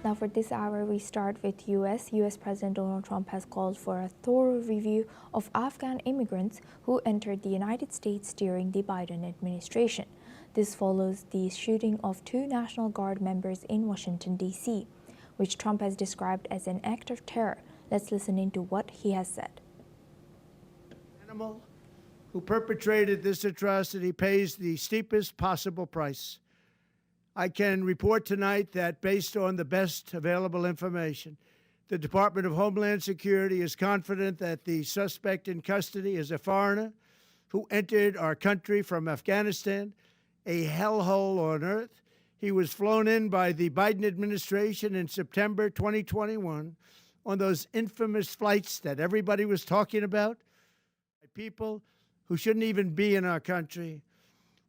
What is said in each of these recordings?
Now for this hour, we start with U.S. U.S. President Donald Trump has called for a thorough review of Afghan immigrants who entered the United States during the Biden administration. This follows the shooting of 2 National Guard members in Washington, D.C., which Trump has described as an act of terror. Let's listen into what he has said. Animal who perpetrated this atrocity pays the steepest possible price. I can report tonight that based on the best available information, the Department of Homeland Security is confident that the suspect in custody is a foreigner who entered our country from Afghanistan, a hellhole on earth. He was flown in by the Biden administration in September 2021 on those infamous flights that everybody was talking about, by people who shouldn't even be in our country.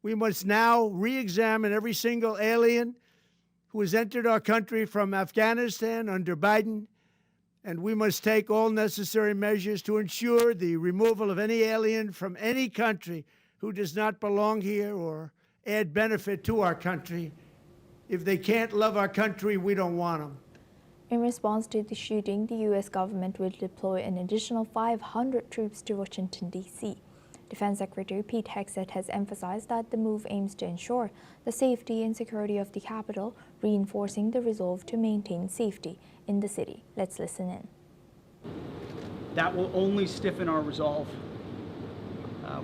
We must now re-examine every single alien who has entered our country from Afghanistan under Biden, and we must take all necessary measures to ensure the removal of any alien from any country who does not belong here or add benefit to our country. If they can't love our country, we don't want them. In response to the shooting, the U.S. government will deploy an additional 500 troops to Washington, D.C. Defense Secretary Pete Hegseth has emphasized that the move aims to ensure the safety and security of the capital, reinforcing the resolve to maintain safety in the city. Let's listen in. That will only stiffen our resolve.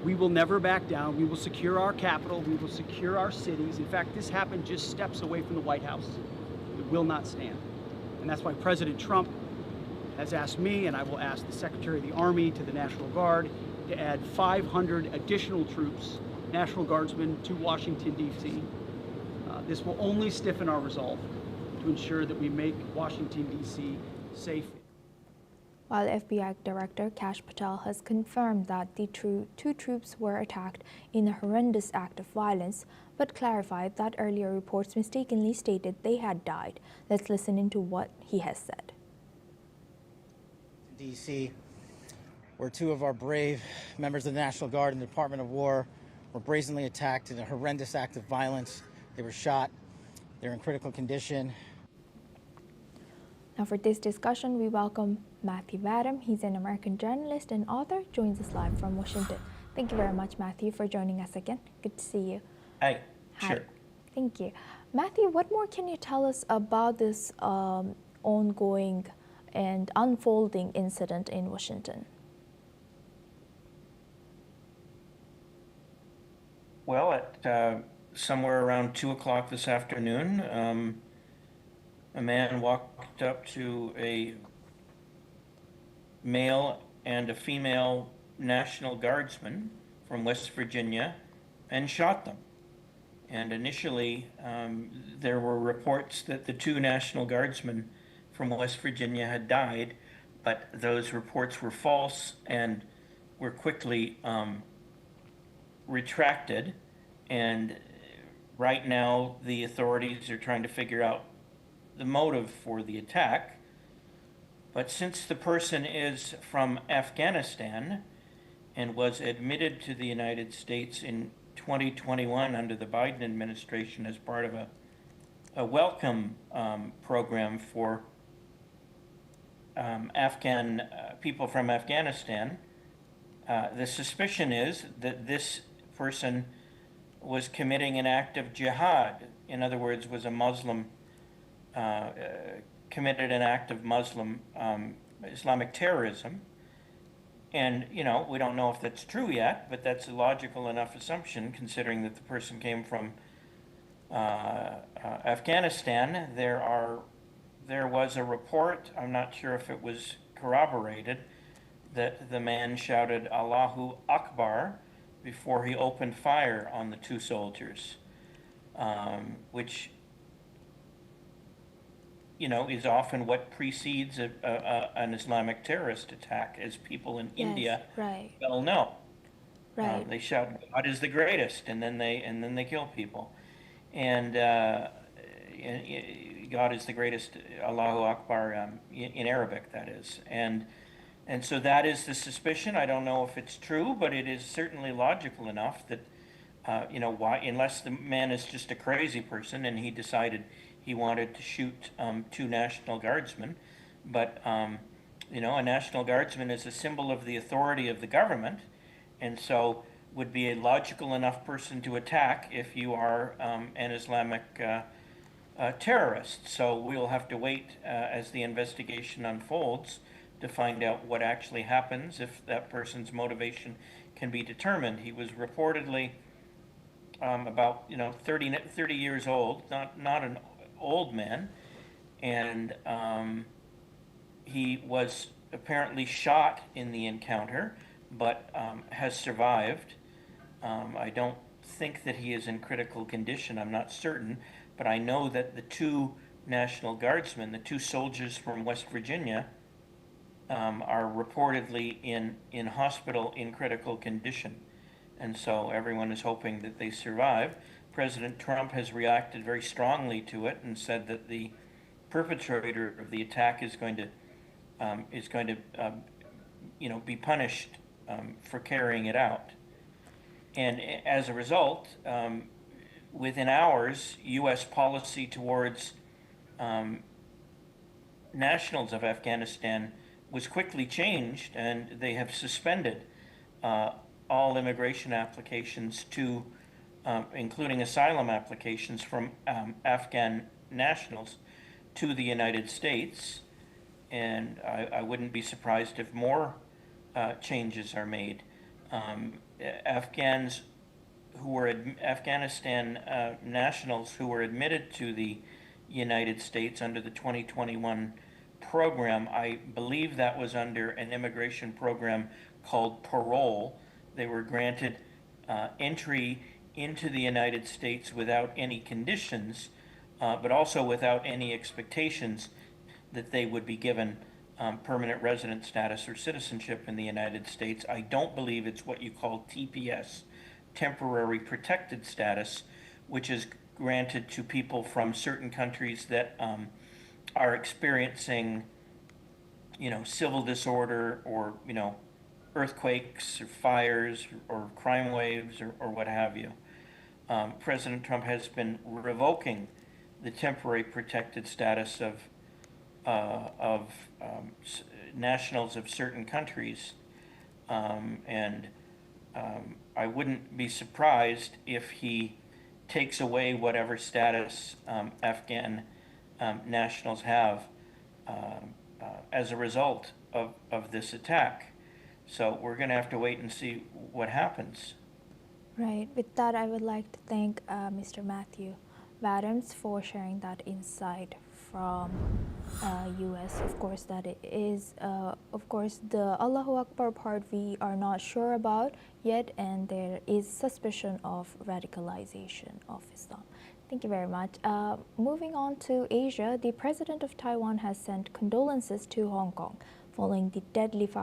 We will never back down. We will secure our capital. We will secure our cities. In fact, this happened just steps away from the White House. It will not stand. And that's why President Trump has asked me, and I will ask the Secretary of the Army, to the National Guard, to add 500 additional troops, National Guardsmen, to Washington, D.C. This will only stiffen our resolve to ensure that we make Washington, D.C. safe. While FBI Director Kash Patel has confirmed that the two troops were attacked in a horrendous act of violence, but clarified that earlier reports mistakenly stated they had died. Let's listen into what he has said. D.C., where 2 of our brave members of the National Guard and the Department of War were brazenly attacked in a horrendous act of violence. They were shot. They're in critical condition. Now for this discussion, we welcome Matthew Vadam. He's an American journalist and author, joins us live from Washington. Thank you very much, Matthew, for joining us again. Good to see you. Hi. Hi. Sure. Thank you. Matthew, what more can you tell us about this ongoing and unfolding incident in Washington? Well, at somewhere around 2 o'clock this afternoon, a man walked up to a male and a female National Guardsman from West Virginia and shot them. And initially, there were reports that the 2 National Guardsmen from West Virginia had died, but those reports were false and were quickly retracted. And right now, the authorities are trying to figure out the motive for the attack. But since the person is from Afghanistan and was admitted to the United States in 2021 under the Biden administration as part of a welcome program for Afghan people from Afghanistan, the suspicion is that this person was committing an act of jihad. In other words, was a Muslim, committed an act of Muslim Islamic terrorism. And, you know, we don't know if that's true yet, but that's a logical enough assumption considering that the person came from Afghanistan. There was a report, I'm not sure if it was corroborated, that the man shouted Allahu Akbar before he opened fire on the 2 soldiers, which, you know, is often what precedes an Islamic terrorist attack, as people in India well know. Right. They shout, "God is the greatest," and then they kill people. And God is the greatest, Allahu Akbar, in Arabic, that is. And so that is the suspicion. I don't know if it's true, but it is certainly logical enough that, you know, why, unless the man is just a crazy person and he decided he wanted to shoot 2 National Guardsmen. But, you know, a National Guardsman is a symbol of the authority of the government, and so would be a logical enough person to attack if you are an Islamic terrorist. So we'll have to wait as the investigation unfolds to find out what actually happens if that person's motivation can be determined. He was reportedly about 30 years old, not an old man, and he was apparently shot in the encounter, but has survived. I don't think that he is in critical condition. I'm not certain, but I know that the 2 National Guardsmen, the 2 soldiers from West Virginia, are reportedly in hospital in critical condition. And so everyone is hoping that they survive. President Trump has reacted very strongly to it and said that the perpetrator of the attack is going to be punished for carrying it out. And as a result, within hours, U.S. policy towards nationals of Afghanistan was quickly changed, and they have suspended all immigration applications to, including asylum applications from Afghan nationals to the United States. And I wouldn't be surprised if more changes are made. Afghanistan nationals who were admitted to the United States under the 2021 program, I believe that was under an immigration program called parole. They were granted entry into the United States without any conditions, but also without any expectations that they would be given permanent resident status or citizenship in the United States. I don't believe it's what you call TPS, temporary protected status, which is granted to people from certain countries that are experiencing, civil disorder or, earthquakes or fires or crime waves or what have you. President Trump has been revoking the temporary protected status of nationals of certain countries, and I wouldn't be surprised if he takes away whatever status Afghan nationals have as a result of this attack. So we're going to have to wait and see what happens. Right. With that, I would like to thank Mr. Matthew Adams for sharing that insight from U.S. Of course, that it is, of course, the Allahu Akbar part we are not sure about yet, and there is suspicion of radicalization of Islam. Thank you very much. Moving on to Asia, the president of Taiwan has sent condolences to Hong Kong following the deadly fire